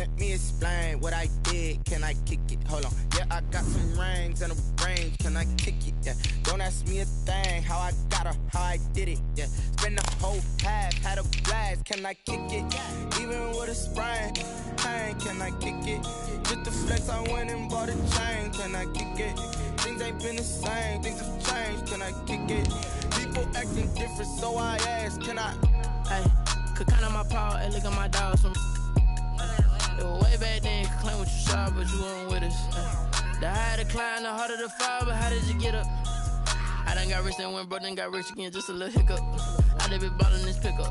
Let me explain what I did. Can I kick it? Hold on. Yeah, I got some rings and a range. Can I kick it? Yeah. Don't ask me a thing. How I got her, how I did it. Yeah. Spend the whole half, had a blast. Can I kick it? Even with a sprain, pain. Can I kick it? Just the flex, I went and bought a chain. Can I kick it? Things ain't been the same. Things have changed. Can I kick it? People acting different, so I ask. Can I? Hey, could count on my power and look at my dogs from. It was way back then, you could claim what you saw, but you weren't with us. The higher the climb, the harder the fall, but how did you get up? I done got rich and went broke, then got rich again, just a little hiccup. I done been ballin' this pickup.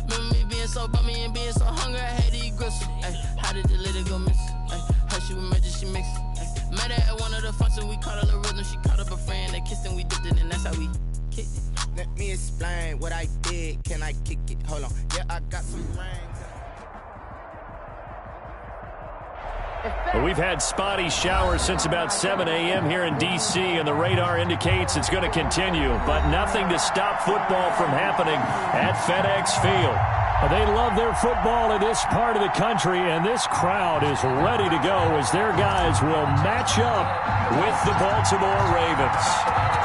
Remember me being so bummy and being so hungry, I had to eat gristle. Ay, how did the lady go miss? Ay, her she was magic, she mixed. Met her at one of the functions, we caught her the rhythm, she caught up a friend, they kissed and we dipped it, and that's how we kicked it. Let me explain what I did. Can I kick it? Hold on. Yeah, I got some rings. Well, we've had spotty showers since about 7 a.m. here in D.C., and the radar indicates it's going to continue, but nothing to stop football from happening at FedEx Field. They love their football in this part of the country, and this crowd is ready to go as their guys will match up with the Baltimore Ravens.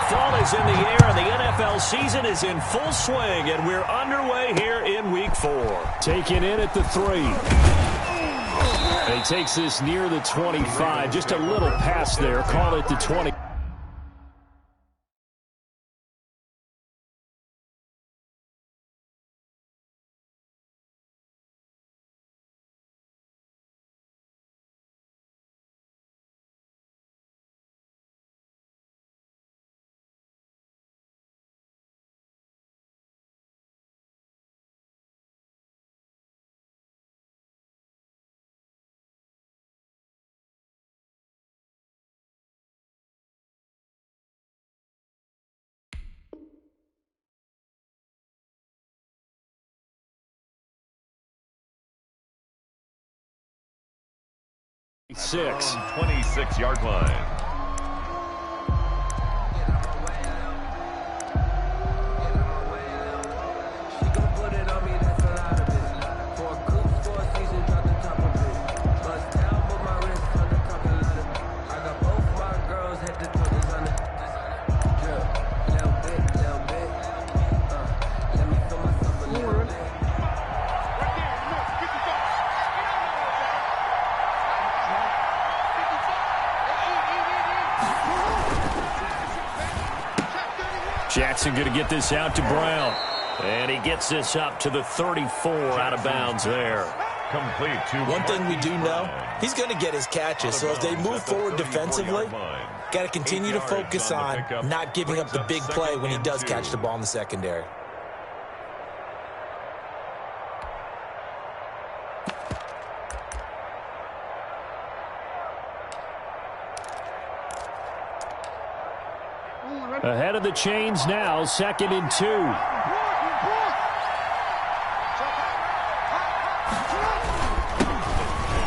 Fall is in the air, and the NFL season is in full swing, and we're underway here in Week 4. Taken in at the 3. He takes this near the 25, just a little pass there, call it the 20. Six. 26-yard line. Jackson going to get this out to Brown. And he gets this up to the 34 out of bounds there. Complete. One thing we do know, he's going to get his catches. So as they move forward defensively, got to continue to focus on not giving up the big play when he does catch the ball in the secondary. Ahead of the chains now, 2nd and 2.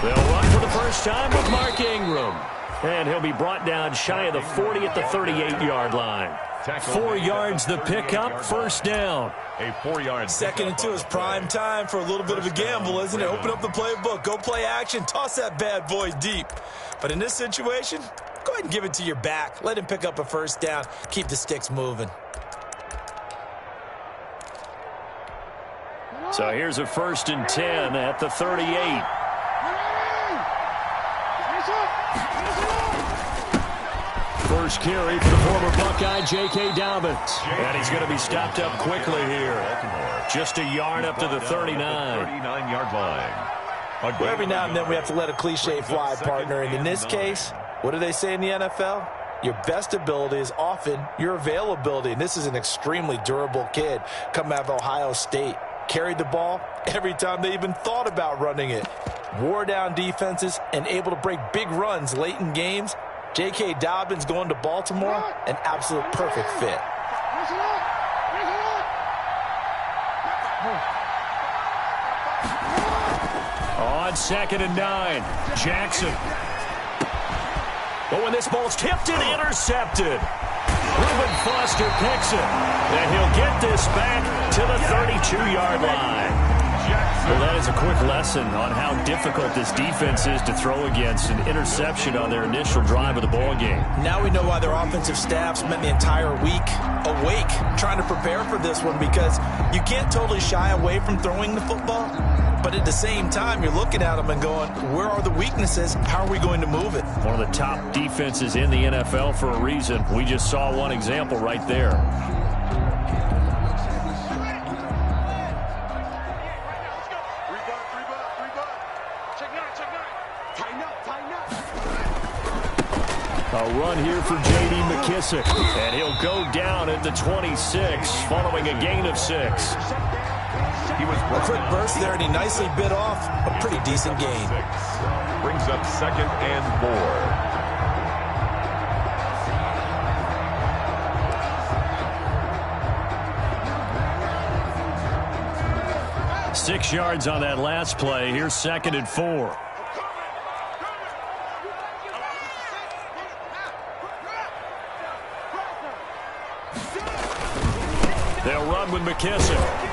They'll run for the first time with Mark Ingram. And he'll be brought down shy of the 40 at the 38-yard line. 4 yards the pickup, first down. A 4-yard. 2nd and 2 is prime time for a little bit of a gamble, isn't it? Open up the playbook, go play action, toss that bad boy deep. But in this situation, go ahead and give it to your back. Let him pick up a first down. Keep the sticks moving. So here's a 1st and 10 at the 38. First carry for the former Buckeye, J.K. Dobbins. And he's going to be stopped up quickly here. Just a yard up to the 39. 39-yard line. Well, every now and then we have to let a cliche fly, partner. And in this case, what do they say in the NFL? Your best ability is often your availability. And this is an extremely durable kid coming out of Ohio State. Carried the ball every time they even thought about running it. Wore down defenses and able to break big runs late in games. J.K. Dobbins going to Baltimore, an absolute perfect fit. On 2nd and 9, Jackson. But when this ball's tipped and intercepted, Reuben Foster picks it. And he'll get this back to the 32-yard line. Jackson Well, that is a quick lesson on how difficult this defense is to throw against. An interception on their initial drive of the ball game. Now we know why their offensive staff spent the entire week awake trying to prepare for this one, because you can't totally shy away from throwing the football, but at the same time, you're looking at them and going, where are the weaknesses? How are we going to move it? One of the top defenses in the NFL for a reason. We just saw one example right there. A run here for J.D. McKissic, and he'll go down at the 26 following a gain of 6. He was A quick burst there, and he nicely bit off a pretty decent gain. Brings up 2nd and 4. 6 yards on that last play. Here's 2nd and 4. They'll run with McKissic.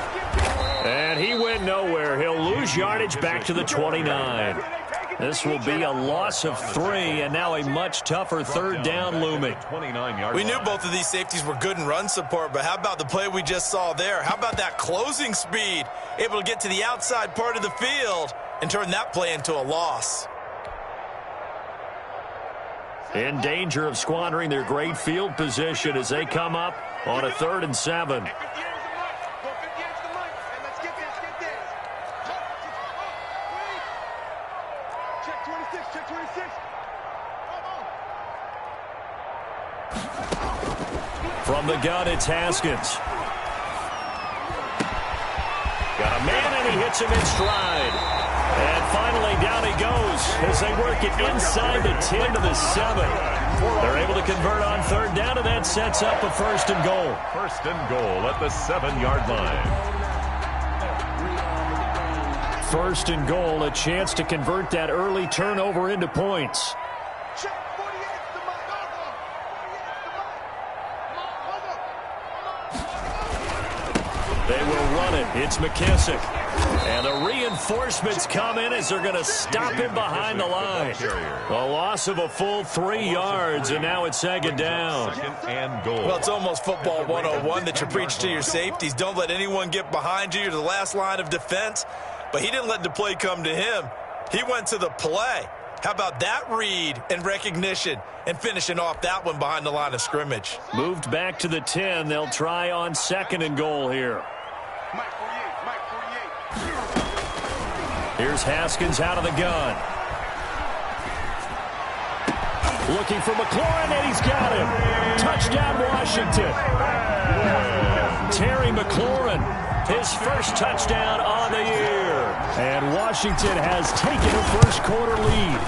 And he went nowhere. He'll lose yardage back to the 29. This will be a loss of 3, and now a much tougher 3rd down looming. We knew both of these safeties were good in run support, but how about the play we just saw there? How about that closing speed? Able to get to the outside part of the field and turn that play into a loss. In danger of squandering their great field position as they come up on a 3rd and 7. From the gun, it's Haskins. Got a man, and he hits him in stride. And finally, down he goes as they work it inside the 10 to the 7. They're able to convert on 3rd down, and that sets up a 1st and goal. 1st and goal at the 7-yard line. 1st and goal, a chance to convert that early turnover into points. They will run it. It's McKissic. And the reinforcements come in as they're going to stop him behind the line. A loss of a full 3 yards, and now it's 2nd down. 2nd and goal. Well, it's almost football 101 that you preach to your safeties. Don't let anyone get behind you. You're the last line of defense. But he didn't let the play come to him. He went to the play. How about that read and recognition and finishing off that one behind the line of scrimmage? Moved back to the 10. They'll try on 2nd and goal here. Here's Haskins out of the gun. Looking for McLaurin, and he's got him. Touchdown, Washington. Terry McLaurin, his first touchdown on the year. And Washington has taken a first-quarter lead.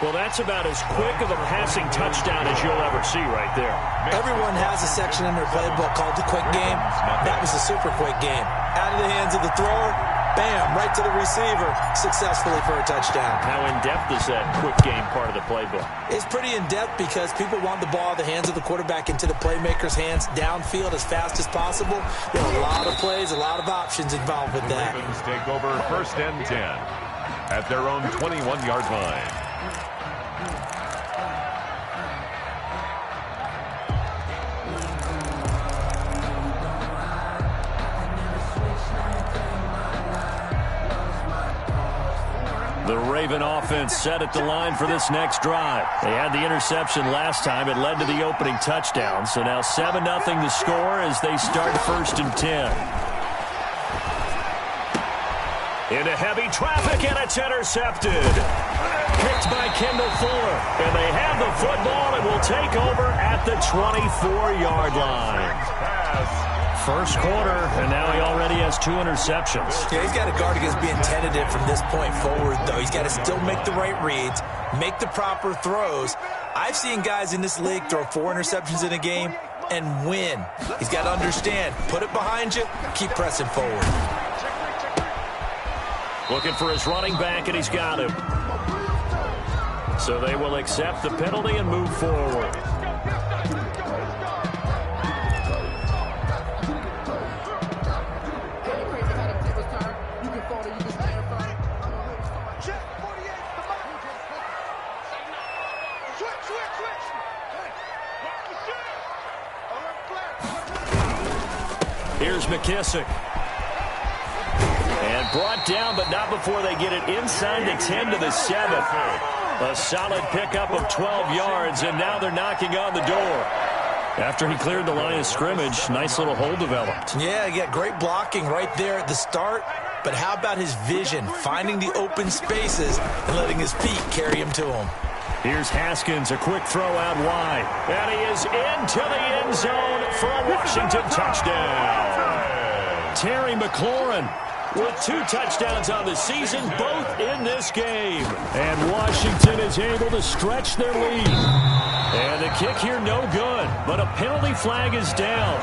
Well, that's about as quick of a passing touchdown as you'll ever see right there. Everyone has a section in their playbook called the quick game. That was a super quick game. Out of the hands of the thrower, bam, right to the receiver, successfully for a touchdown. How in-depth is that quick game part of the playbook? It's pretty in-depth because people want the ball in the hands of the quarterback into the playmaker's hands downfield as fast as possible. There are a lot of plays, a lot of options involved with that. Ravens take over 1st and 10 at their own 21-yard line. The Raven offense set at the line for this next drive. They had the interception last time. It led to the opening touchdown. So now 7-0 to score as they start 1st and 10. Into heavy traffic, and it's intercepted. Picked by Kendall Fuller. And they have the football and will take over at the 24-yard line. First quarter, and now he already has 2 interceptions. Yeah, he's got to guard against being tentative from this point forward, though. He's got to still make the right reads, make the proper throws. I've seen guys in this league throw 4 interceptions in a game and win. He's got to understand, put it behind you, keep pressing forward. Looking for his running back, and he's got him. So they will accept the penalty and move forward. Here's McKissick. And brought down, but not before they get it inside the 10 to the 7. A solid pickup of 12 yards, and now they're knocking on the door. After he cleared the line of scrimmage, nice little hole developed. Yeah, he got great blocking right there at the start. But how about his vision, finding the open spaces and letting his feet carry him to him? Here's Haskins, a quick throw out wide. And he is into the end zone for a Washington touchdown. Terry McLaurin with 2 touchdowns on the season, both in this game. And Washington is able to stretch their lead. And the kick here no good, but a penalty flag is down.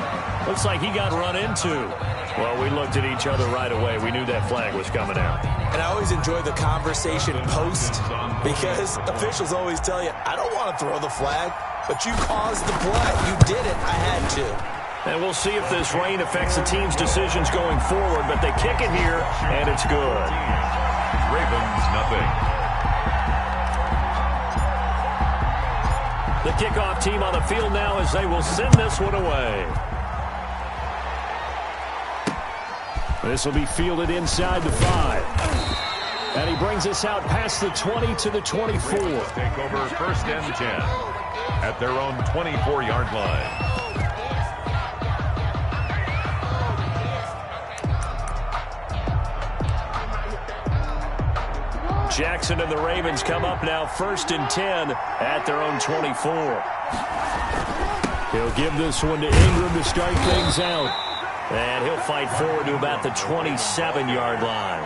Looks like he got run into. Well, we looked at each other right away. We knew that flag was coming out. And I always enjoy the conversation post because officials always tell you, I don't want to throw the flag, but you caused the play. You did it. I had to. And we'll see if this rain affects the team's decisions going forward, but they kick it here, and it's good. Ravens, nothing. The kickoff team on the field now as they will send this one away. This will be fielded inside the 5. And he brings us out past the 20 to the 24. Take over 1st and 10 at their own 24-yard line. Jackson and the Ravens come up now 1st and 10 at their own 24. He'll give this one to Ingram to start things out. And he'll fight forward to about the 27-yard line.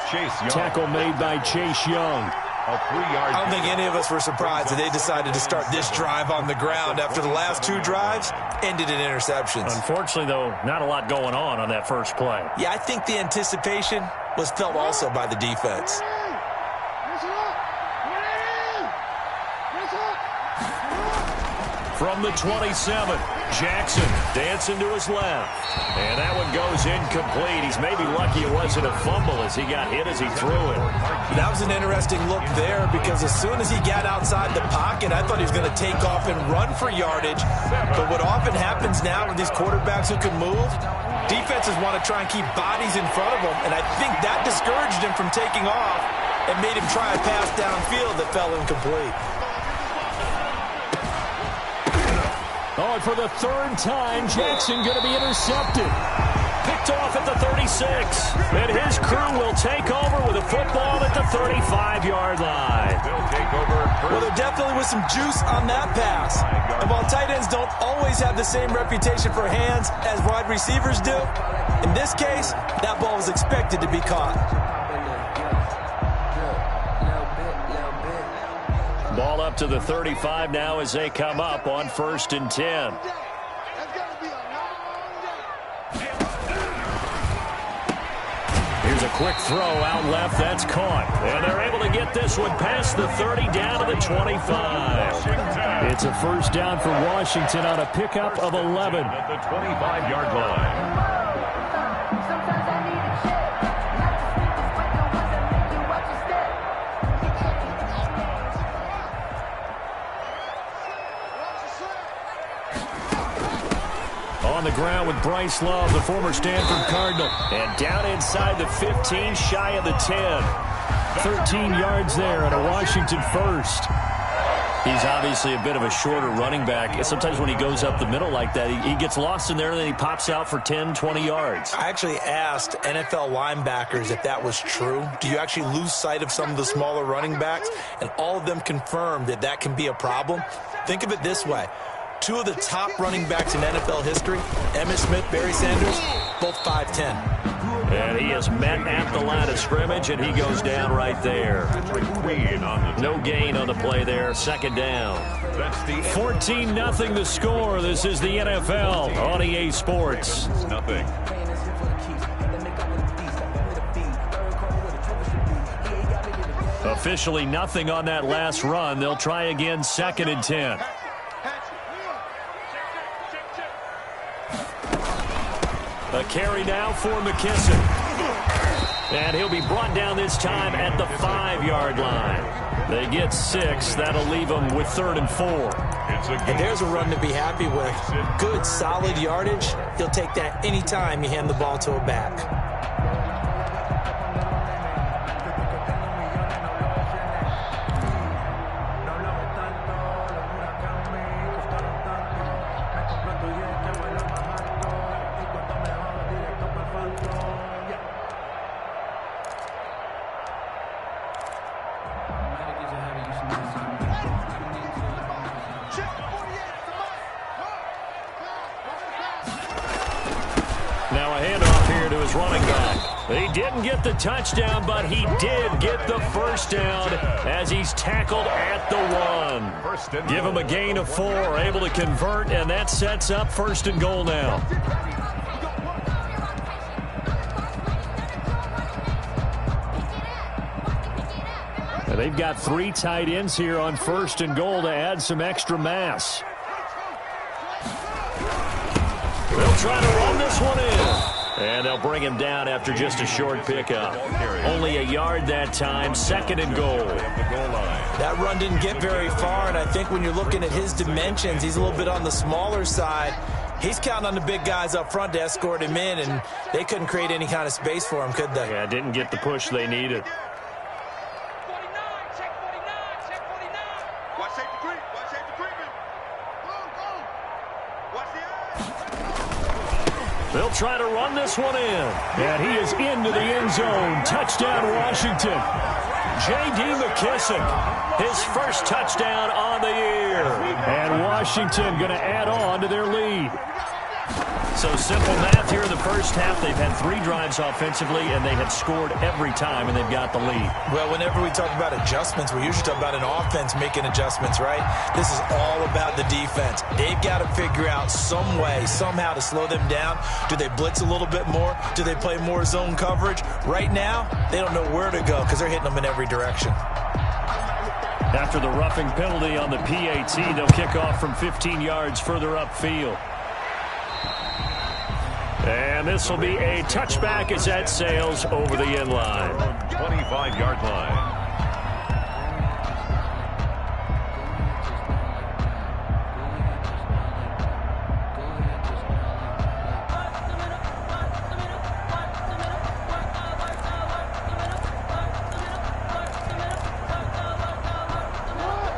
Chase Young. Tackle made by Chase Young. A 3-yard. I don't think any of us were surprised that they decided to start this drive on the ground after the last 2 drives ended in interceptions. Unfortunately, though, not a lot going on that first play. Yeah, I think the anticipation was felt also by the defense. From the 27, Jackson dancing to his left. And that one goes incomplete. He's maybe lucky it wasn't a fumble as he got hit as he threw it. That was an interesting look there because as soon as he got outside the pocket, I thought he was going to take off and run for yardage. But what often happens now with these quarterbacks who can move, defenses want to try and keep bodies in front of them. And I think that discouraged him from taking off and made him try a pass downfield that fell incomplete. Oh, and for the 3rd time, Jackson going to be intercepted. Picked off at the 36. And his crew will take over with a football at the 35-yard line. They'll take over. Well, there definitely was some juice on that pass. And while tight ends don't always have the same reputation for hands as wide receivers do, in this case, that ball was expected to be caught. Ball up to the 35 now as they come up on 1st and 10. Here's a quick throw out left. That's caught. And they're able to get this one past the 30 down to the 25. It's a 1st down for Washington on a pickup of 11. At the 25-yard line. On the ground with Bryce Love, the former Stanford Cardinal. And down inside the 15, shy of the 10. 13 yards there and a Washington 1st. He's obviously a bit of a shorter running back. Sometimes when he goes up the middle like that, he gets lost in there and then he pops out for 10, 20 yards. I actually asked NFL linebackers if that was true. Do you actually lose sight of some of the smaller running backs? And all of them confirmed that that can be a problem. Think of it this way. 2 of the top running backs in NFL history, Emmitt Smith, Barry Sanders, both 5'10". And he is met at the line of scrimmage, and he goes down right there. No gain on the play there. 2nd down. 14-0 the score. This is the NFL on EA Sports. Nothing. Officially nothing on that last run. They'll try again 2nd and 10. A carry now for McKissick. And he'll be brought down this time at the 5-yard line. They get 6. That'll leave them with 3rd and 4. And there's a run to be happy with. Good, solid yardage. He'll take that anytime you hand the ball to a back. Now a handoff here to his running back. He didn't get the touchdown, but he did get the first down as he's tackled at the 1. Give him a gain of 4, able to convert, and that sets up 1st and goal now. And they've got 3 tight ends here on 1st and goal to add some extra mass. They'll try to run this one in. And they'll bring him down after just a short pickup. Only a yard that time, 2nd and goal. That run didn't get very far, and I think when you're looking at his dimensions, he's a little bit on the smaller side. He's counting on the big guys up front to escort him in, and they couldn't create any kind of space for him, could they? Yeah, didn't get the push they needed. They'll try to run this one in. And he is into the end zone. Touchdown, Washington. J.D. McKissick, his first touchdown on the year. And Washington going to add on to their lead. So simple math here in the first half. They've had 3 drives offensively, and they have scored every time, and they've got the lead. Well, whenever we talk about adjustments, we usually talk about an offense making adjustments, right? This is all about the defense. They've got to figure out some way, somehow to slow them down. Do they blitz a little bit more? Do they play more zone coverage? Right now, they don't know where to go because they're hitting them in every direction. After the roughing penalty on the PAT, they'll kick off from 15 yards further upfield. And this will be a touchback as that sails over the end line. 25-yard line.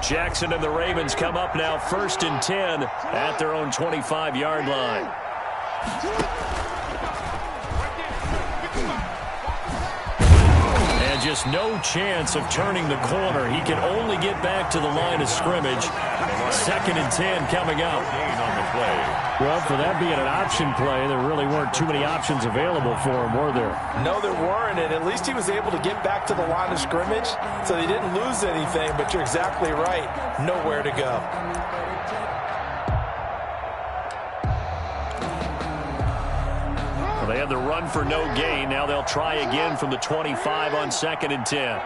Jackson and the Ravens come up now 1st and 10 at their own 25-yard line. And just no chance of turning the corner. He can only get back to the line of scrimmage. 2nd and 10 coming up. Well, for that being an option play, there really weren't too many options available for him, were there? No, there weren't, and at least he was able to get back to the line of scrimmage, so they didn't lose anything, but you're exactly right. Nowhere to go. Well, they had the run for no gain. Now they'll try again from the 25 on 2nd and 10.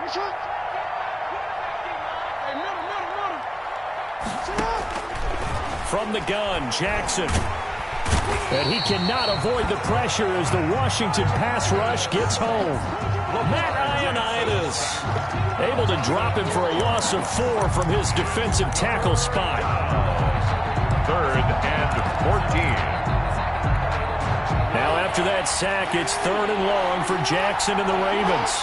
From the gun, Jackson. And he cannot avoid the pressure as the Washington pass rush gets home. Matt Ioannidis able to drop him for a loss of 4 from his defensive tackle spot. 3rd and 14. Now after that sack, it's 3rd and long for Jackson and the Ravens.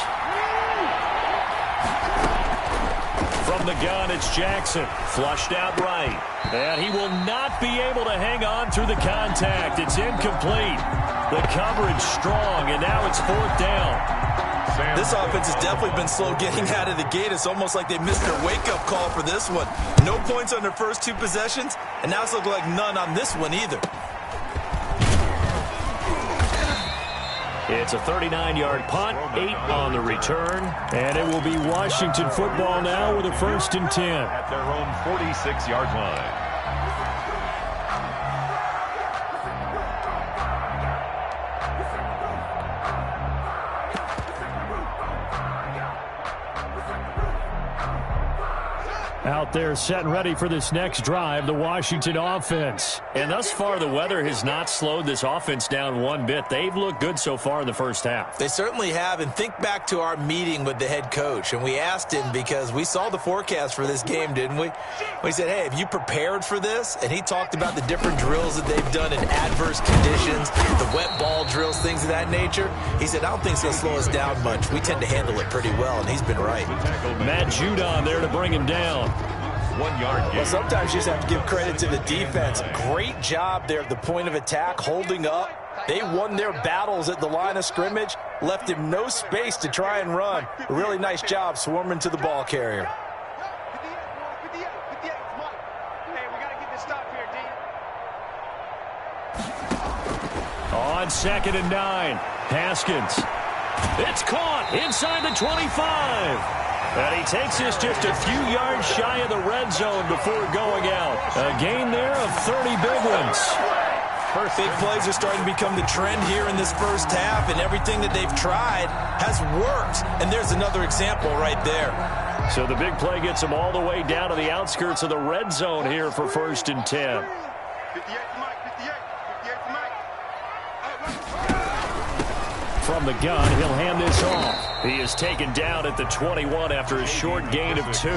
From the gun, it's Jackson. Flushed out right. And he will not be able to hang on through the contact. It's incomplete. The coverage strong, and now it's 4th down. This offense has definitely been slow getting out of the gate. It's almost like they missed their wake-up call for this one. No points on their first 2 possessions, and now it's looking like none on this one either. It's a 39-yard punt, 8 on the return, and it will be Washington football now with a 1st and 10. At their own 46-yard line. Out there set and ready for this next drive, the Washington offense. And thus far, the weather has not slowed this offense down one bit. They've looked good so far in the first half. They certainly have. And think back to our meeting with the head coach. And we asked him, because we saw the forecast for this game, didn't we? We said, hey, have you prepared for this? And he talked about the different drills that they've done in adverse conditions, the wet ball drills, things of that nature. He said, I don't think it's going to slow us down much. We tend to handle it pretty well, and he's been right. Matt Judon there to bring him down. 1 yard gain. Well, sometimes you just have to give credit to the defense. Great job there at the point of attack, holding up. They won their battles at the line of scrimmage, left him no space to try and run. A really nice job swarming to the ball carrier. On 2nd and 9, Haskins. It's caught inside the 25. And he takes this just a few yards shy of the red zone before going out. A gain there of 30 big ones. Big plays are starting to become the trend here in this first half, and everything that they've tried has worked. And there's another example right there. So the big play gets them all the way down to the outskirts of the red zone here for 1st and 10. From the gun, he'll hand this off. He is taken down at the 21 after a short gain of 2.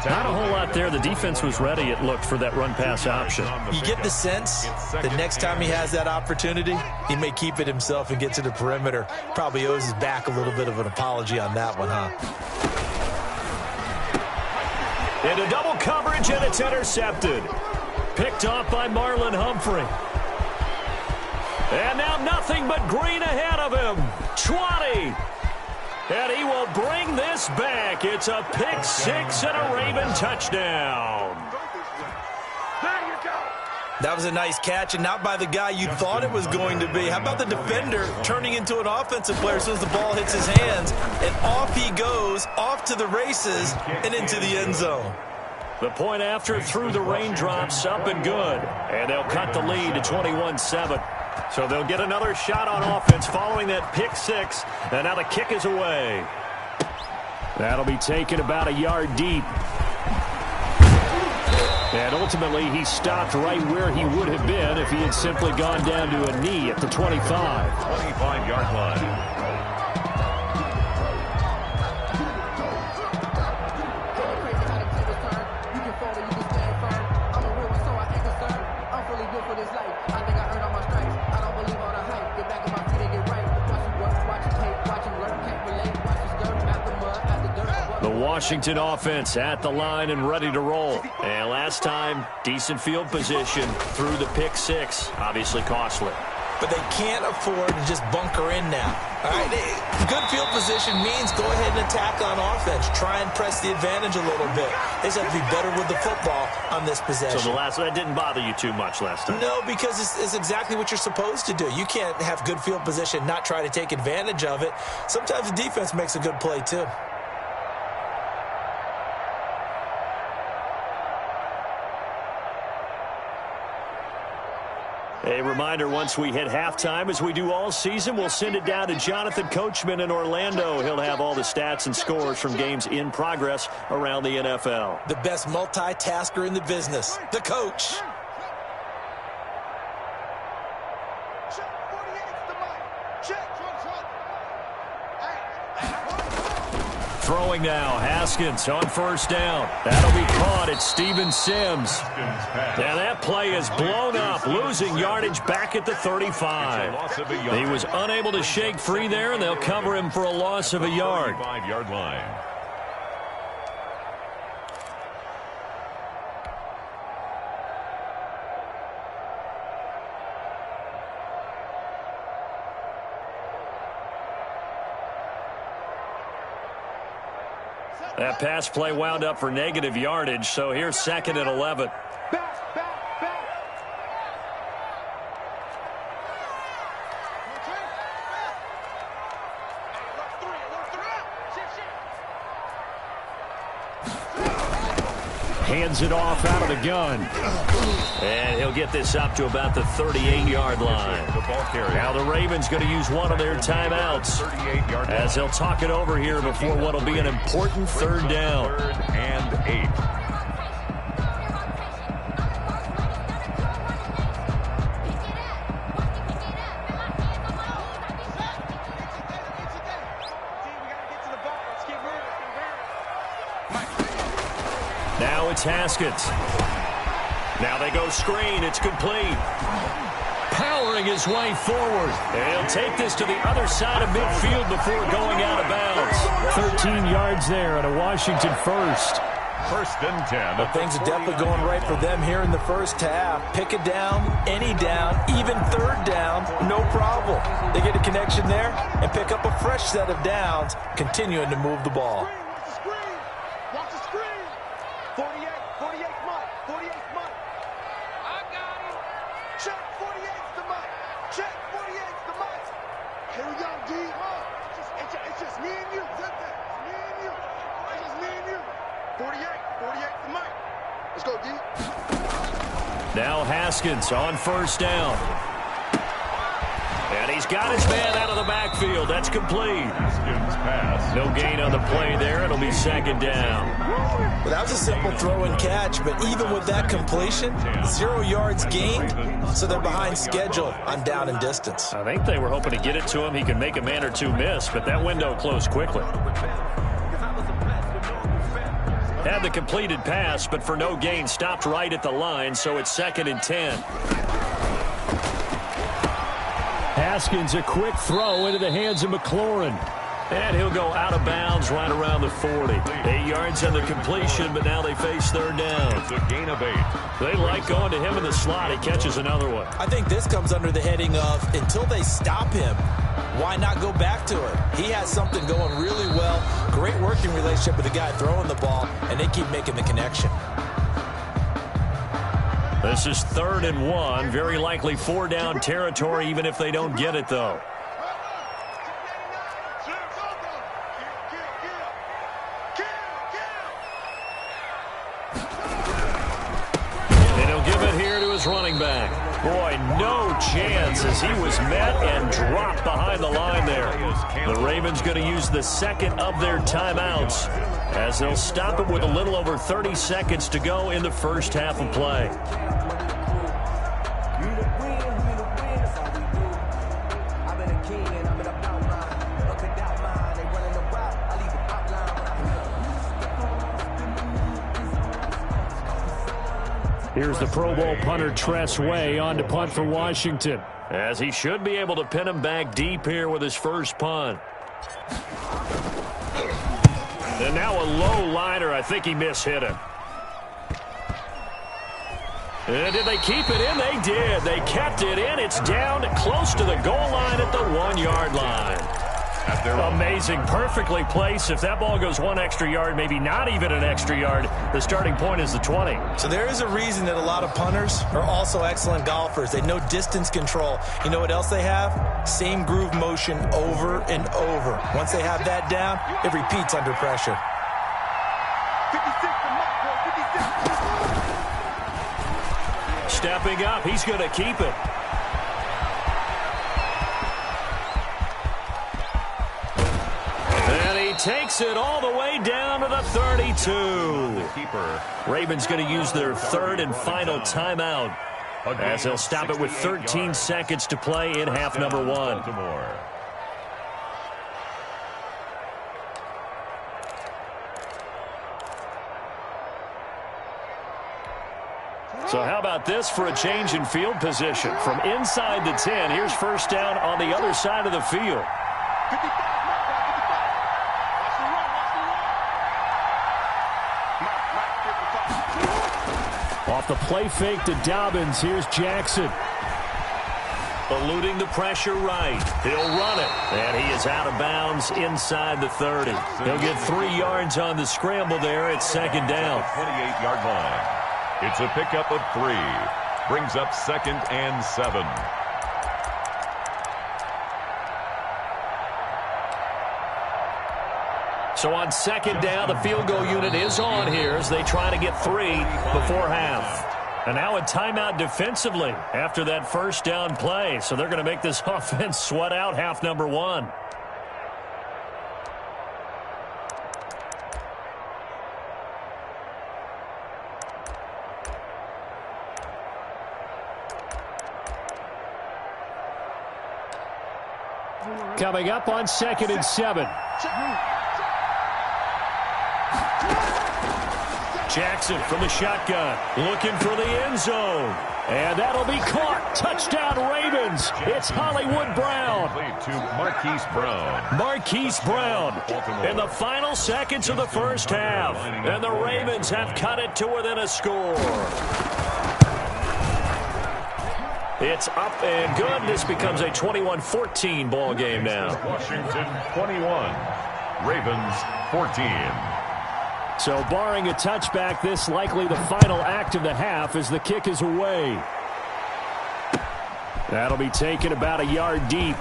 Not a whole lot there. The defense was ready, it looked, for that run-pass option. You get the sense that next time he has that opportunity, he may keep it himself and get to the perimeter. Probably owes his back a little bit of an apology on that one, huh? Into double coverage, and it's intercepted. Picked off by Marlon Humphrey. And now nothing but green ahead of him. 20. And he will bring this back. It's a pick 6 and a Raven touchdown. That was a nice catch, and not by the guy you thought it was going to be. How about the defender turning into an offensive player as soon as the ball hits his hands, and off he goes, off to the races, and into the end zone. The point after through the raindrops, up and good. And they'll cut the lead to 21-7. So they'll get another shot on offense following that pick 6. And now the kick is away. That'll be taken about a yard deep. And ultimately, he stopped right where he would have been if he had simply gone down to a knee at the 25. 25-yard line. Washington offense at the line and ready to roll. And last time, decent field position through the pick 6. Obviously costly. But they can't afford to just bunker in now. All right, good field position means go ahead and attack on offense. Try and press the advantage a little bit. They just have to be better with the football on this possession. So that didn't bother you too much last time? No, because it's exactly what you're supposed to do. You can't have good field position, not try to take advantage of it. Sometimes the defense makes a good play too. A reminder, once we hit halftime, as we do all season, we'll send it down to Jonathan Coachman in Orlando. He'll have all the stats and scores from games in progress around the NFL. The best multitasker in the business, the coach. Throwing now, Haskins on 1st down. That'll be caught. It's Steven Sims. And that play is blown up, losing yardage back at the 35. He was unable to shake free there, and they'll cover him for a loss of a yard. 5-yard line. That pass play wound up for negative yardage, so here's 2nd and 11. Hands it off out of the gun. And he'll get this up to about the 38-yard line. Now the Ravens going to use one of their timeouts as they'll talk it over here before what will be an important third down. 3rd and 8. Now it's Haskins. Now they go screen. It's complete. Powering his way forward. And he'll take this to the other side of midfield before going out of bounds. 13 yards there on a Washington first. 1st and 10. But things are definitely going right for them here in the first half. Pick a down, any down, even third down, no problem. They get a connection there and pick up a fresh set of downs, continuing to move the ball. Watch the screen. 48 Mike. 48 Mike. I got him. Check 48's the Mike. Check 48's the Mike. Here we go, D. It's just me and you. It's me and you. It's just me and you. 48's the Mike. Let's go, D. Now Haskins on first down. And he's got his man out of the backfield. That's complete. Haskins pass. No gain on the play there. It'll be 2nd down. Well, that was a simple throw and catch, but even with that completion, 0 yards gained, so they're behind schedule on down and distance. I think they were hoping to get it to him. He could make a man or two miss, but that window closed quickly. Had the completed pass, but for no gain, stopped right at the line, so it's 2nd and 10. Haskins, a quick throw into the hands of McLaurin. And he'll go out of bounds right around the 40. 8 yards on the completion, but now they face 3rd down. It's a gain of 8. They like going to him in the slot. He catches another one. I think this comes under the heading of until they stop him, why not go back to it? He has something going really well. Great working relationship with the guy throwing the ball, and they keep making the connection. This is 3rd and 1. Very likely 4-down territory, even if they don't get it, though. And he'll give it here to his running back. Boy, no chance as he was met and dropped behind the line there. The Ravens going to use the 2nd of their timeouts as they'll stop it with a little over 30 seconds to go in the first half of play. Here's the Pro Bowl punter Tress Way on to punt for Washington, as he should be able to pin him back deep here with his first punt. And now a low liner. I think he mishit him. And did they keep it in? They did. They kept it in. It's down close to the goal line at the 1-yard line. Amazing. Perfectly placed. If that ball goes 1 extra yard, maybe not even an extra yard, the starting point is the 20. So there is a reason that a lot of punters are also excellent golfers. They know distance control. You know what else they have? Same groove motion over and over. Once they have that down, it repeats under pressure. 56. Stepping up. He's going to keep it. Takes it all the way down to the 32. Ravens going to use their 3rd and final timeout as they'll stop it with 13 seconds to play in half number 1. So how about this for a change in field position? From inside the 10, here's first down on the other side of the field. Off the play fake to Dobbins. Here's Jackson. Eluding the pressure right. He'll run it. And he is out of bounds inside the 30. He'll get 3 yards on the scramble there. It's 2nd down. 28-yard line. It's a pickup of 3. Brings up 2nd and 7. So on second down, the field goal unit is on here as they try to get 3 before half. And now a timeout defensively after that first down play. So they're going to make this offense sweat out half number 1. Coming up on 2nd and 7. Jackson from the shotgun, looking for the end zone. And that'll be caught. Touchdown, Ravens. It's Hollywood Brown. To Marquise Brown. Marquise Brown in the final seconds of the first half. And the Ravens have cut it to within a score. It's up and good. This becomes a 21-14 ball game now. Washington 21, Ravens 14. So barring a touchback, this likely the final act of the half as the kick is away. That'll be taken about a yard deep.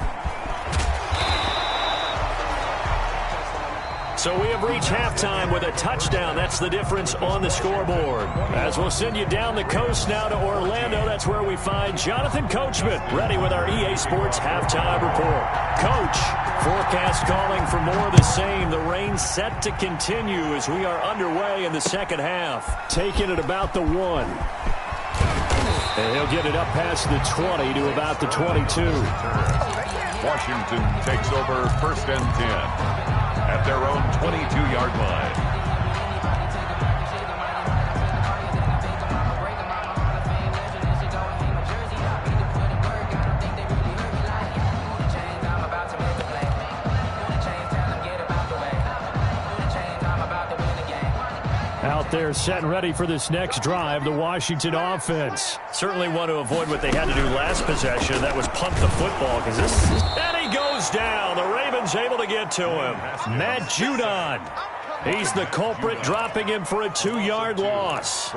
So we have reached halftime with a touchdown. That's the difference on the scoreboard. As we'll send you down the coast now to Orlando, that's where we find Jonathan Coachman, ready with our EA Sports halftime report. Coach, forecast calling for more of the same. The rain set to continue as we are underway in the second half. Taking it about the 1. And he'll get it up past the 20 to about the 22. Washington takes over 1st and 10. At their own 22-yard line. Out there set and ready for this next drive, the Washington offense. Certainly want to avoid what they had to do last possession. That was punt the football because this is... And he goes down. The Ravens able to get to him. Matt Judon. He's the culprit, dropping him for a 2-yard loss.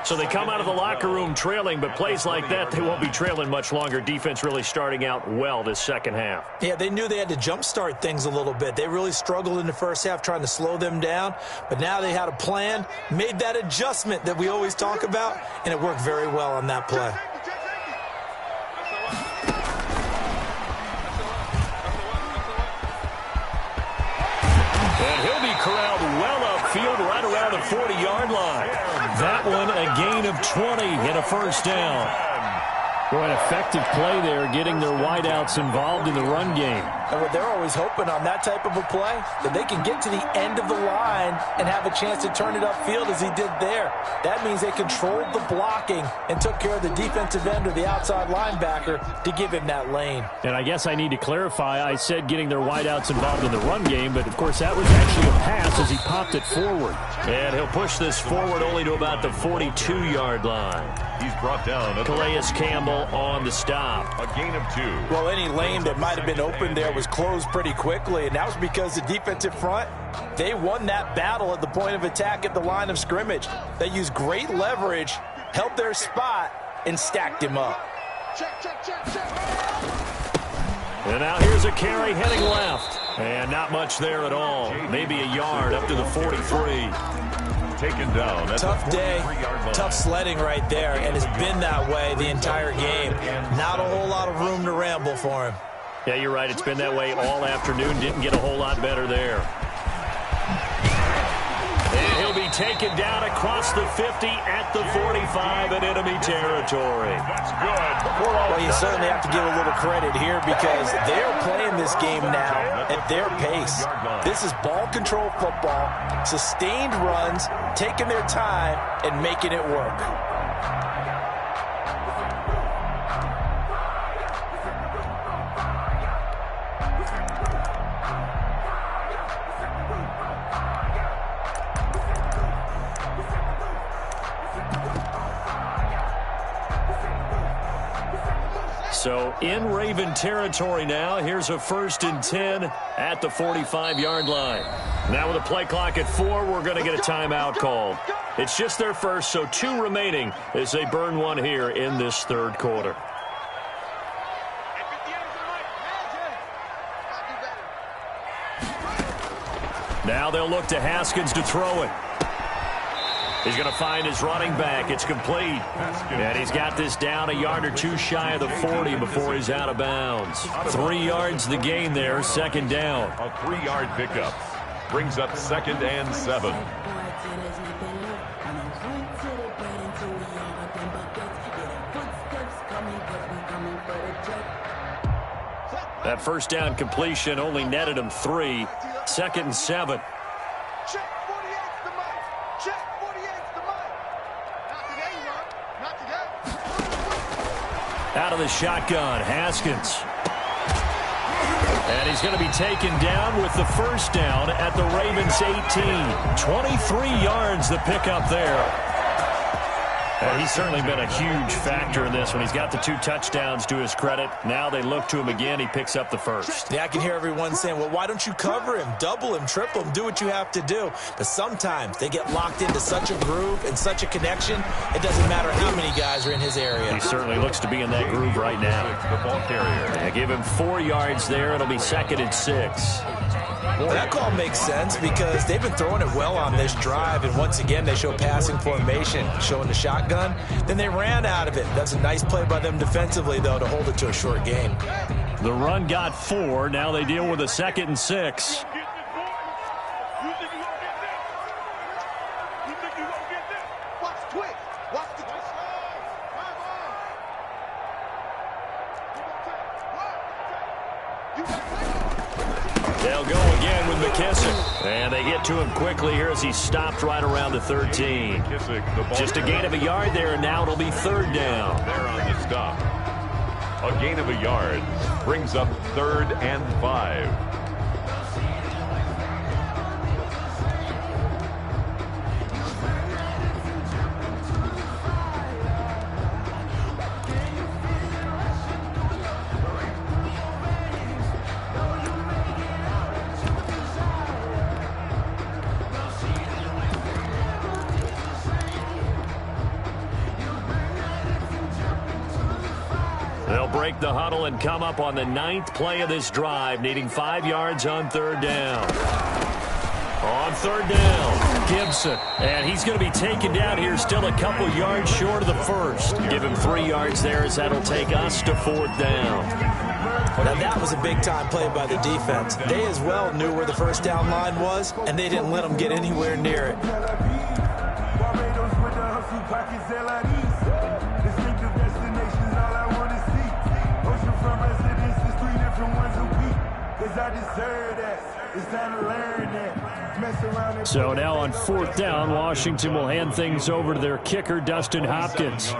So they come out of the locker room trailing, but plays like that, they won't be trailing much longer. Defense really starting out well this second half. Yeah, they knew they had to jumpstart things a little bit. They really struggled in the first half trying to slow them down, but now they had a plan, made that adjustment that we always talk about, and it worked very well on that play. And he'll be corralled well upfield right around the 40-yard line. That one a gain of 20 and a first down. Boy, an effective play there, getting their wideouts involved in the run game. And what they're always hoping on that type of a play, that they can get to the end of the line and have a chance to turn it upfield as he did there. That means they controlled the blocking and took care of the defensive end or the outside linebacker to give him that lane. And I guess I need to clarify, I said getting their wideouts involved in the run game, but of course that was actually a pass as he popped it forward. And he'll push this forward only to about the 42-yard line. He's brought down at Calais Campbell on the stop. A gain of 2. Well, any lane that might have been open there was closed pretty quickly, and that was because the defensive front, they won that battle at the point of attack at the line of scrimmage. They used great leverage, held their spot, and stacked him up. And now here's a carry heading left. And not much there at all. Maybe a yard up to the 43. Taken down. That's tough day, tough sledding right there, and it's been that way the entire game. Not a whole lot of room to ramble for him. Yeah, you're right. It's been that way all afternoon. Didn't get a whole lot better there. And he'll be taken down across the 50 at the 45 in enemy territory. That's good. Well, you certainly have to give a little credit here because they're playing this game now at their pace. This is ball control football, sustained runs, taking their time, and making it work. So in Raven territory now. Here's a 1st and 10 at the 45-yard line. Now with a play clock at 4, we're going to get a timeout called. It's just their first, so 2 remaining as they burn one here in this third quarter. Now they'll look to Haskins to throw it. He's going to find his running back. It's complete. And he's got this down a yard or two shy of the 40 before he's out of bounds. 3 yards the gain there, second down. A 3-yard pickup brings up 2nd and 7. That first down completion only netted him 3. 2nd and 7. Check 48's the mic. Check 48's the mic. Not today, Mark. Not today. Out of the shotgun, Haskins. And he's going to be taken down with the first down at the Ravens 18. 23 yards the pickup there. And he's certainly been a huge factor in this one. He's got the 2 touchdowns to his credit. Now they look to him again. He picks up the first. Yeah, I can hear everyone saying, well, why don't you cover him, double him, triple him, do what you have to do. But sometimes they get locked into such a groove and such a connection, it doesn't matter how many guys are in his area. He certainly looks to be in that groove right now. The ball carrier. They give him 4 yards there. It'll be 2nd and 6. That call makes sense because they've been throwing it well on this drive, and once again they show passing formation, showing the shotgun. Then they ran out of it. That's a nice play by them defensively, though, to hold it to a short game. The run got 4. Now they deal with a 2nd and 6. Watch twist. Watch the twist. They'll go again with McKissick. And they get to him quickly here as he's stopped right around the 13. Just a gain of a yard there, and now it'll be 3rd down. There on the stop. A gain of a yard brings up 3rd and 5. They'll break the huddle and come up on the 9th play of this drive, needing 5 yards on 3rd down. On 3rd down, Gibson. And he's going to be taken down here, still a couple yards short of the first. Give him 3 yards there as that'll take us to 4th down. Now that was a big-time play by the defense. They as well knew where the first down line was, and they didn't let them get anywhere near it. So now on 4th down, Washington will hand things over to their kicker, Dustin Hopkins.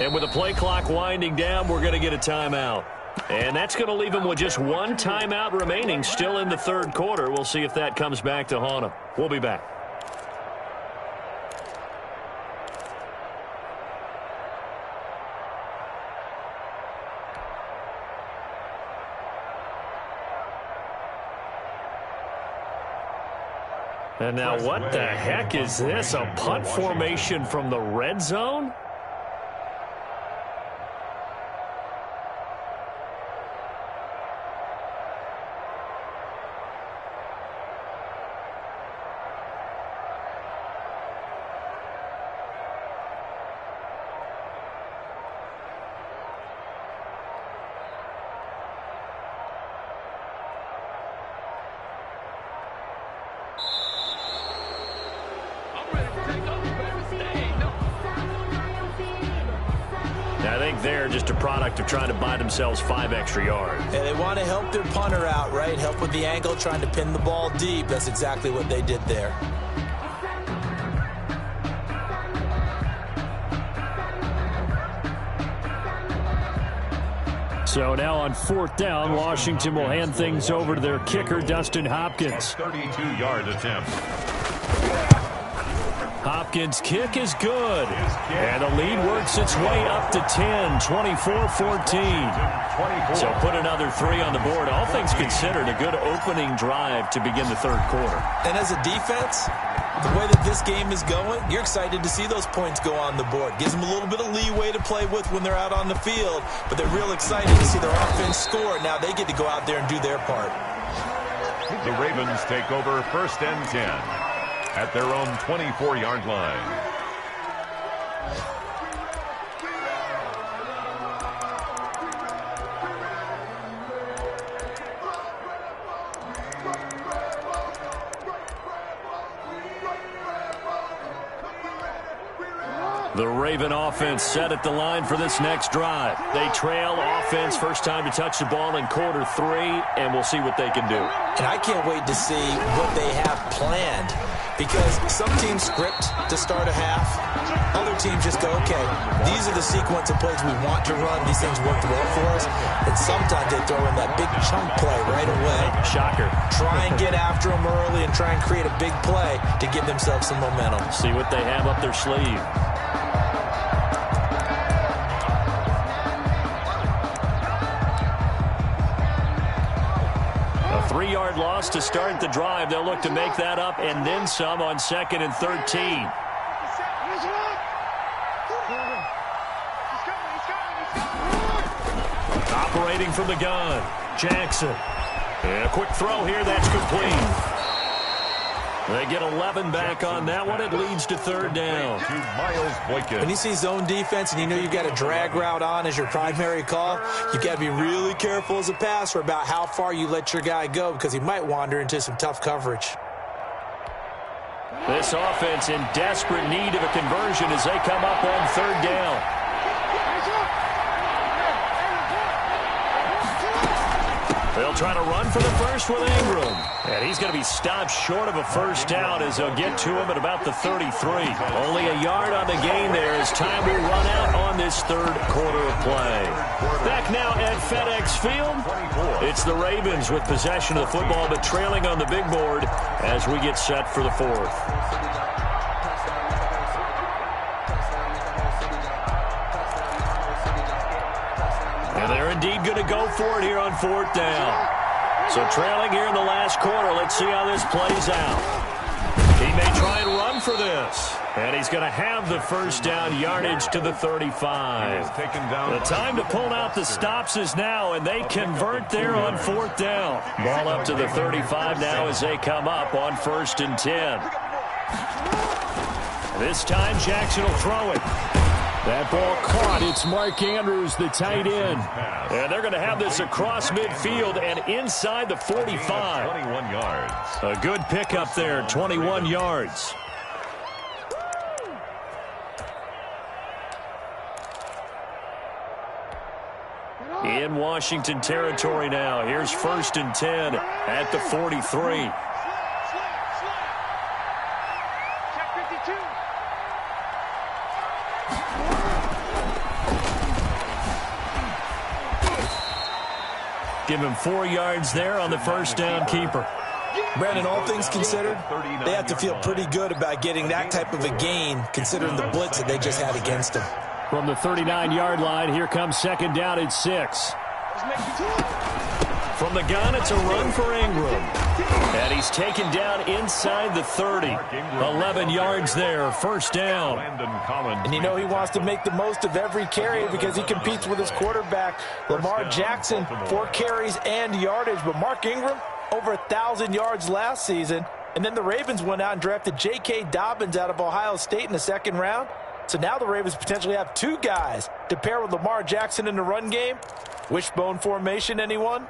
And with the play clock winding down, we're going to get a timeout. And that's going to leave him with just 1 timeout remaining still in the 3rd quarter. We'll see if that comes back to haunt him. We'll be back. And now what the heck is this? A punt formation from the red zone? I think they're just a product of trying to buy themselves 5 extra yards. Yeah, they want to help their punter out, right? Help with the angle, trying to pin the ball deep. That's exactly what they did there. So now on 4th down, Washington will hand things over to their kicker, Dustin Hopkins. 32-yard attempt. Hopkins' kick is good. And the lead works its way up to 10, 24-14. So put another 3 on the board. All things considered, a good opening drive to begin the 3rd quarter. And as a defense, The way that this game is going, you're excited to see those points go on the board. Gives them a little bit of leeway to play with when they're out on the field, but they're real excited to see their offense score. Now they get to go out there and do their part. The Ravens take over 1st and 10 at their own 24-yard line. The Raven offense set at the line for this next drive. They trail offense, first time to touch the ball in quarter 3, and we'll see what they can do. And I can't wait to see what they have planned, because some teams script to start a half. Other teams just go, okay, these are the sequence of plays we want to run. These things worked well for us. And sometimes they throw in that big chunk play right away. Shocker. Try and get after them early and try and create a big play to give themselves some momentum. See what they have up their sleeve. A 3-yard loss to start the drive. They'll look to make that up and then some on 2nd and 13. Operating from the gun, Jackson. And a quick throw here, that's complete. They get 11 back on that one. It leads to 3rd down. To Miles Boykin. When you see zone defense and you know you've got a drag route on as your primary call, you've got to be really careful as a passer about how far you let your guy go, because he might wander into some tough coverage. This offense in desperate need of a conversion as they come up on 3rd down. They'll try to run for the first with Ingram. And he's going to be stopped short of a first down as they'll get to him at about the 33. Only a yard on the gain there as time will run out on this 3rd quarter of play. Back now at FedEx Field, it's the Ravens with possession of the football but trailing on the big board as we get set for the 4th. And they're indeed going to go for it here on 4th down. So trailing here in the last quarter. Let's see how this plays out. He may try and run for this. And he's going to have the first down yardage to the 35. The time to pull out the stops is now, and they convert there on 4th down. Ball up to the 35 now as they come up on 1st and 10. This time Jackson will throw it. That ball caught. It's Mark Andrews, the tight end. And they're going to have this across midfield and inside the 45. 21 yards. A good pickup there, 21 yards. In Washington territory now. Here's 1st and 10 at the 43. Give him 4 yards there on the first down keeper. Brandon, all things considered, they have to feel pretty good about getting that type of a gain considering the blitz that they just had against them. From the 39-yard line, here comes 2nd down at 6. From the gun, it's a run for Ingram. And he's taken down inside the 30. 11 yards there, first down. And you know he wants to make the most of every carry because he competes with his quarterback, Lamar Jackson, 4 carries and yardage. But Mark Ingram, over 1,000 yards last season. And then the Ravens went out and drafted J.K. Dobbins out of Ohio State in the 2nd round. So now the Ravens potentially have 2 guys to pair with Lamar Jackson in the run game. Wishbone formation, anyone?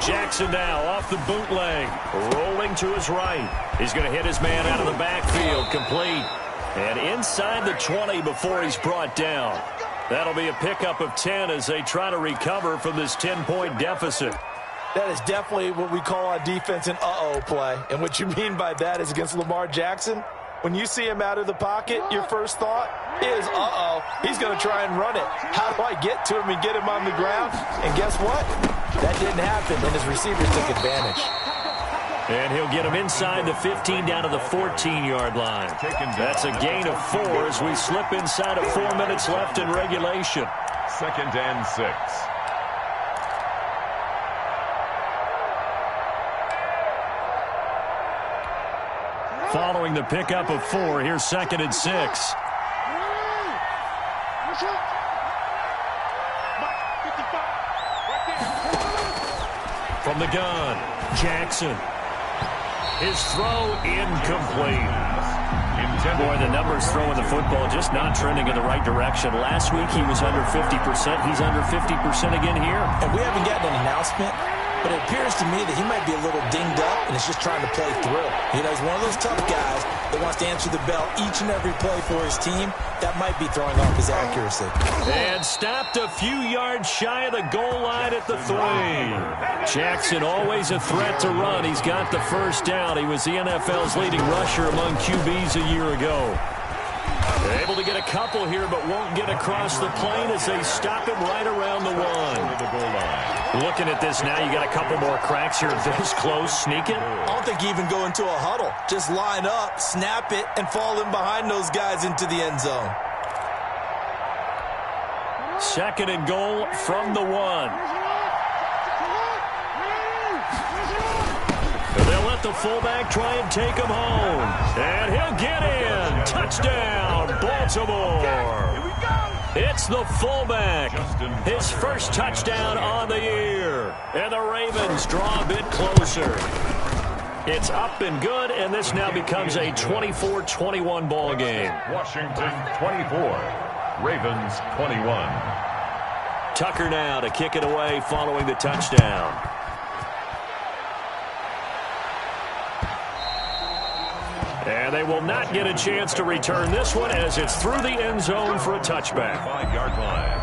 Jackson now off the bootleg, rolling to his right. He's going to hit his man out of the backfield, complete. And inside the 20 before he's brought down. That'll be a pickup of 10 as they try to recover from this 10-point deficit. That is definitely what we call on defense an uh-oh play. And what you mean by that is against Lamar Jackson, when you see him out of the pocket, your first thought is, uh-oh, he's going to try and run it. How do I get to him and get him on the ground? And guess what? That didn't happen, and his receivers took advantage. And he'll get him inside the 15 down to the 14-yard line. That's a gain of 4 as we slip inside of 4 minutes left in regulation. 2nd and 6. following the pickup of 4. Here's 2nd and 6. From the gun, Jackson. His throw incomplete. Boy, the numbers throwing the football just not trending in the right direction. Last week he was under 50%. He's under 50% again here. And we haven't gotten an announcement, but it appears to me that he might be a little dinged up and is just trying to play through. You know, he's one of those tough guys that wants to answer the bell each and every play for his team. That might be throwing off his accuracy. And stopped a few yards shy of the goal line at the 3. Jackson always a threat to run. He's got the first down. He was the NFL's leading rusher among QBs a year ago. They're able to get a couple here, but won't get across the plane as they stop him right around the 1. Looking at this now, you got a couple more cracks here. This close, sneak it. I don't think you even go into a huddle. Just line up, snap it, and fall in behind those guys into the end zone. 2nd and goal from the 1. They'll let the fullback try and take him home. And he'll get in. Touchdown, Baltimore. It's the fullback. His first touchdown on the year. And the Ravens draw a bit closer. It's up and good, and this now becomes a 24-21 ball game. Washington 24, Ravens 21. Tucker now to kick it away following the touchdown. And they will not get a chance to return this one as it's through the end zone for a touchback. 5-yard line.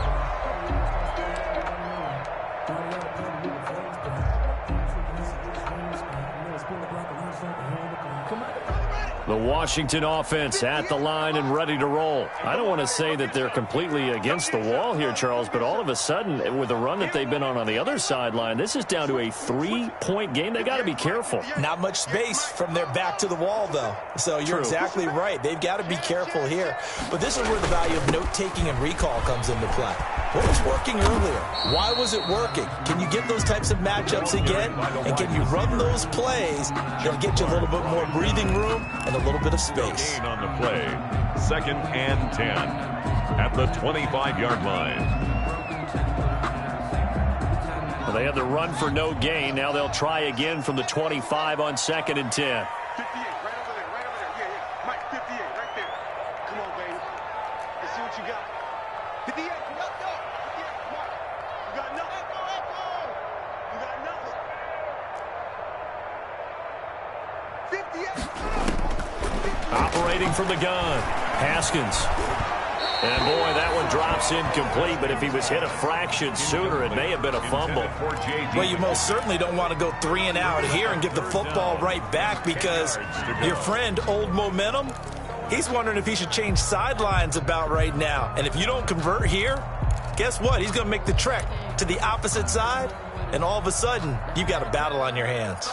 The Washington offense at the line and ready to roll. I don't want to say that they're completely against the wall here, Charles, but all of a sudden, with the run that they've been on the other sideline, this is down to a 3-point game. They got to be careful. Not much space from their back to the wall, though. So you're exactly right. They've got to be careful here. But this is where the value of note-taking and recall comes into play. What was working earlier? Why was it working? Can you get those types of matchups again? And can you run those plays that'll get you a little bit more breathing room and a little bit of space? Gain on the play. 2nd and 10 at the 25-yard line. Well, they had the run for no gain. Now they'll try again from the 25 on 2nd and 10. 58, right over there, right over there. Yeah. Mike, 58, right there. Come on, baby. Let's see what you got. 58, let's go. 58, come on. You got nothing. You got nothing. 58. Operating from the gun, Haskins. And, boy, that one drops incomplete, but if he was hit a fraction sooner, it may have been a fumble. Well, you most certainly don't want to go 3 and out here and give the football right back because your friend, Old Momentum, he's wondering if he should change sidelines about right now. And if you don't convert here, guess what? He's going to make the trek to the opposite side, and all of a sudden, you've got a battle on your hands.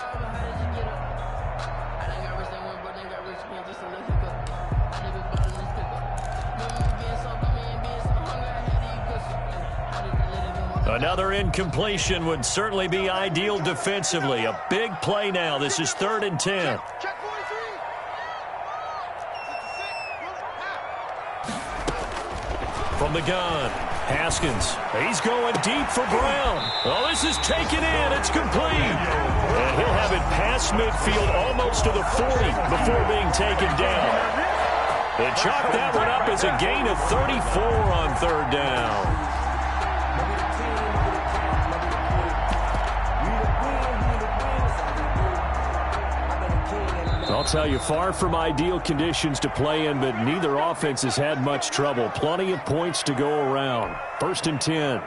Another incompletion would certainly be ideal defensively. A big play now. This is 3rd and 10. From the gun, Haskins. He's going deep for Brown. Oh, this is taken in. It's complete. And he'll have it past midfield almost to the 40 before being taken down. They chalk that one up as a gain of 34 on 3rd down. I'll tell you, far from ideal conditions to play in, but neither offense has had much trouble. Plenty of points to go around. 1st and 10.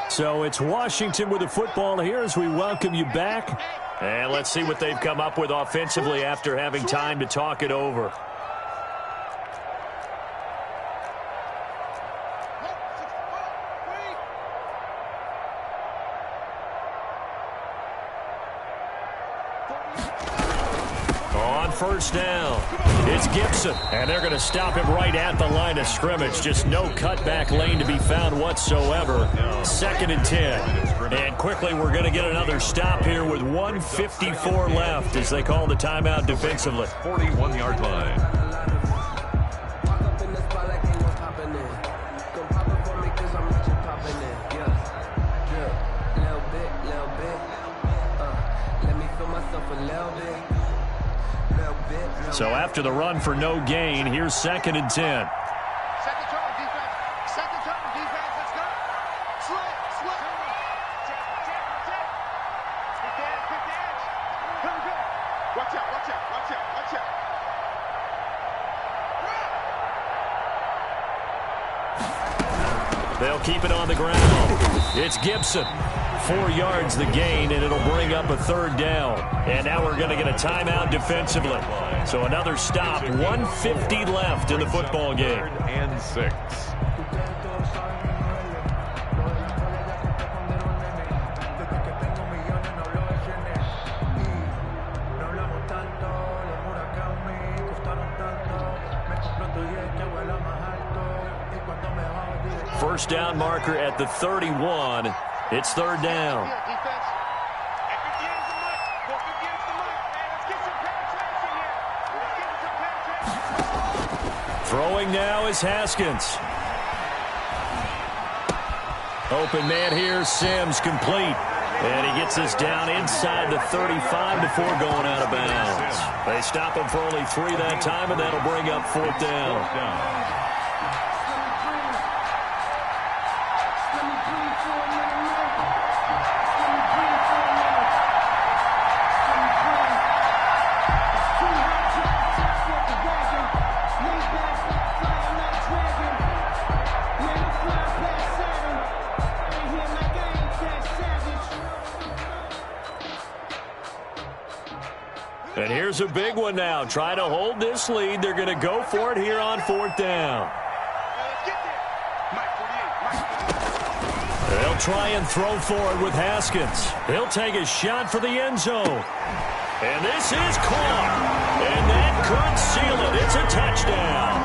So it's Washington with the football here as we welcome you back. And let's see what they've come up with offensively after having time to talk it over. first down. It's Gibson, and they're going to stop him right at the line of scrimmage. Just no cutback lane to be found whatsoever. 2nd and 10. And quickly, we're going to get another stop here with 1:54 left as they call the timeout defensively. 41-yard line. So after the run for no gain, here's 2nd and 10. Second turn, defense. Second turn, defense. Let's go. Slip. Check. Pick the edge. Here we go. Watch out. They'll keep it on the ground. It's Gibson. 4 yards the gain, and it'll bring up a 3rd down. And now we're going to get a timeout defensively. So another stop. 1:50 left in the football game. 3rd and 6. First down marker at the 31. It's 3rd down. Throwing now is Haskins. Open man here, Sims complete. And he gets us down inside the 35 before going out of bounds. They stop him for only 3 that time, and that'll bring up 4th down. And here's a big one now. Trying to hold this lead. They're going to go for it here on 4th down. They'll try and throw for it with Haskins. He'll take a shot for the end zone. And this is caught. And that could seal it. It's a touchdown.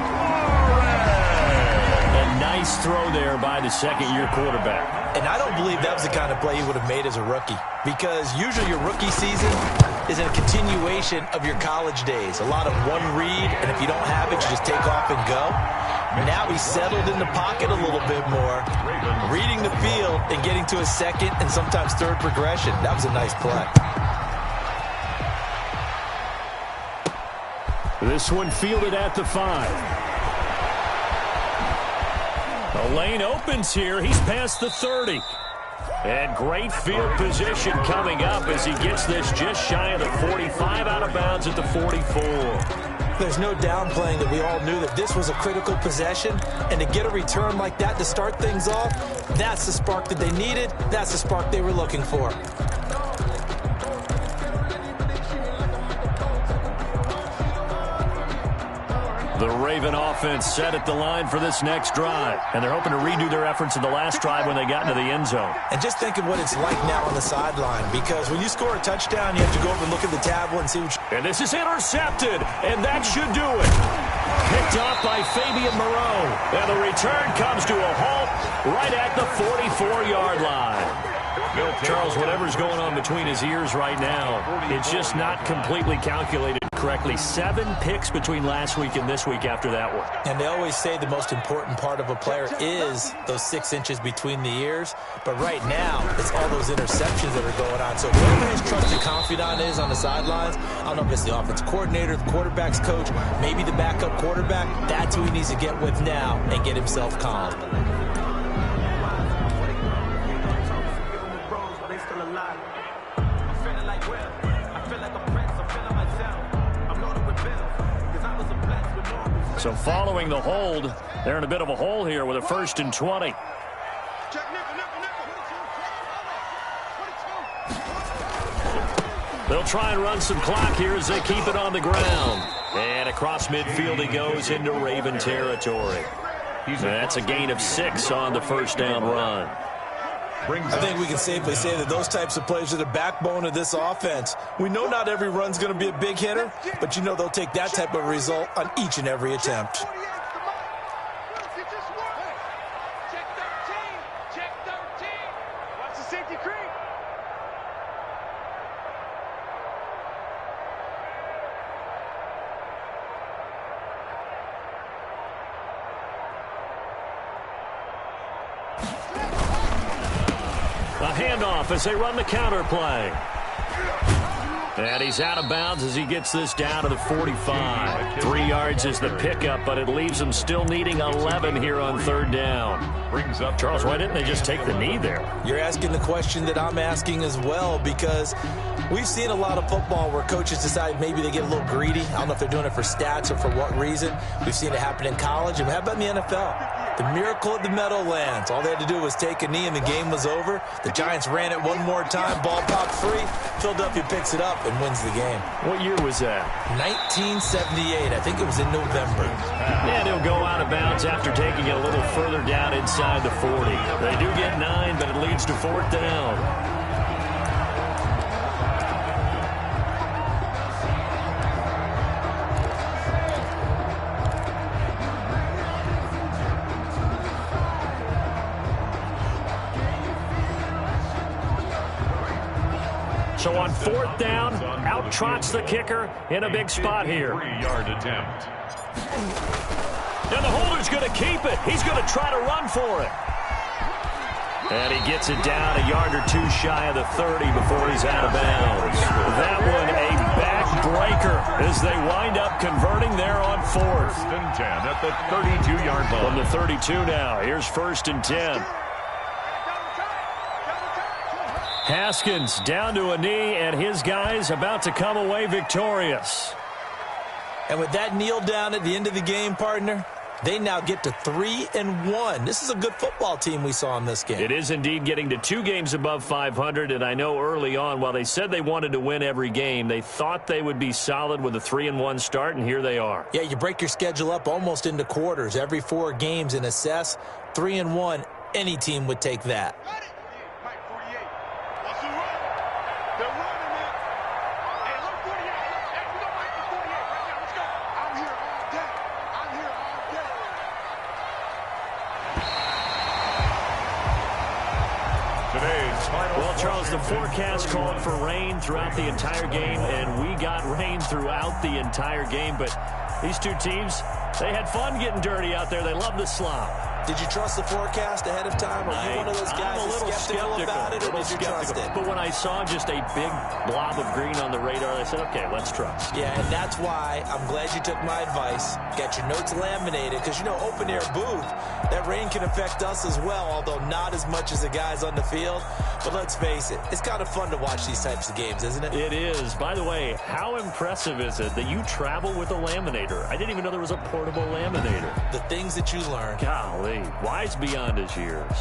A nice throw there by the 2nd-year quarterback. And I don't believe that was the kind of play he would have made as a rookie. Because usually your rookie season is a continuation of your college days. A lot of one read, and if you don't have it, you just take off and go. Now he's settled in the pocket a little bit more, reading the field and getting to a 2nd and sometimes 3rd progression. That was a nice play. This one fielded at the 5. The lane opens here. He's past the 30. And great field position coming up as he gets this just shy of the 45, out of bounds at the 44. There's no downplaying that we all knew that this was a critical possession, and to get a return like that to start things off, that's the spark that they needed. That's the spark they were looking for. The Raven offense set at the line for this next drive. And they're hoping to redo their efforts in the last drive when they got into the end zone. And just think of what it's like now on the sideline, because when you score a touchdown, you have to go over and look at the tablet and see what And this is intercepted, and that should do it. Picked off by Fabian Moreau. And the return comes to a halt right at the 44-yard line. Charles, whatever's going on between his ears right now, it's just not completely calculated correctly. 7 picks between last week and this week after that one. And they always say the most important part of a player is those 6 inches between the ears. But right now, it's all those interceptions that are going on. So whoever his trusted confidant is on the sidelines, I don't know if it's the offense coordinator, the quarterback's coach, maybe the backup quarterback, that's who he needs to get with now and get himself calm. So following the hold, they're in a bit of a hole here with a 1st and 20. They'll try and run some clock here as they keep it on the ground. And across midfield he goes into Raven territory. That's a gain of 6 on the 1st down run. I think we can safely say that those types of plays are the backbone of this offense. We know not every run's going to be a big hitter, but you know they'll take that type of result on each and every attempt. A handoff as they run the counter play. And he's out of bounds as he gets this down to the 45. 3 yards is the pickup, but it leaves them still needing 11 here on third down. Brings up Charles, why didn't they just take the knee there? You're asking the question that I'm asking as well, because we've seen a lot of football where coaches decide maybe they get a little greedy. I don't know if they're doing it for stats or for what reason. We've seen it happen in college, and how about in the NFL? The miracle of the Meadowlands. All they had to do was take a knee and the game was over. The Giants ran it one more time. Ball popped free. Philadelphia picks it up and wins the game. What year was that? 1978. I think it was in November. And he'll go out of bounds after taking it a little further down inside the 40. They do get 9, but it leads to fourth down. So on fourth down, out trots the kicker in a big spot here. 3-yard attempt. And the holder's going to keep it. He's going to try to run for it. And he gets it down a yard or two shy of the 30 before he's out of bounds. That one a backbreaker as they wind up converting there on fourth. First and 10 at the 32-yard line. From the 32 now, here's first and 10. Haskins down to a knee, and his guys about to come away victorious. And with that kneel down at the end of the game, partner, they now get to 3-1. This is a good football team we saw in this game. It is indeed getting to 2 games above 500, and I know early on, while they said they wanted to win every game, they thought they would be solid with a 3-1 start, and here they are. Yeah, you break your schedule up almost into quarters, every 4 games, and assess 3-1. Any team would take that. Well, Charles, the forecast called for rain throughout the entire game, and we got rain throughout the entire game. But these two teams, they had fun getting dirty out there. They love the slop. Did you trust the forecast ahead of time? Are you one of those guys I'm a little skeptical about it, or did you trust it? But when I saw just a big blob of green on the radar, I said, okay, let's trust. Yeah, and that's why I'm glad you took my advice. Got your notes laminated, because, you know, open-air booth, that rain can affect us as well, although not as much as the guys on the field. But let's face it, it's kind of fun to watch these types of games, isn't it? It is. By the way, how impressive is it that you travel with a laminator? I didn't even know there was a portable laminator. The things that you learn. Golly, wise beyond his years.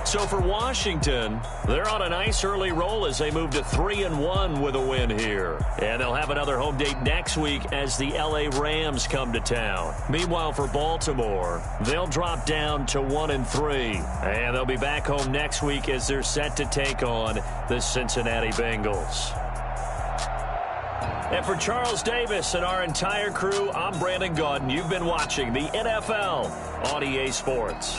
So for Washington, they're on a nice early roll as they move to 3-1 with a win here. And they'll have another home date next week as the LA Rams come to town. Meanwhile, for Baltimore, they'll drop down to 1-3. And they'll be back home next week as they're set to take on the Cincinnati Bengals. And for Charles Davis and our entire crew, I'm Brandon Gaudin. You've been watching the NFL on EA Sports.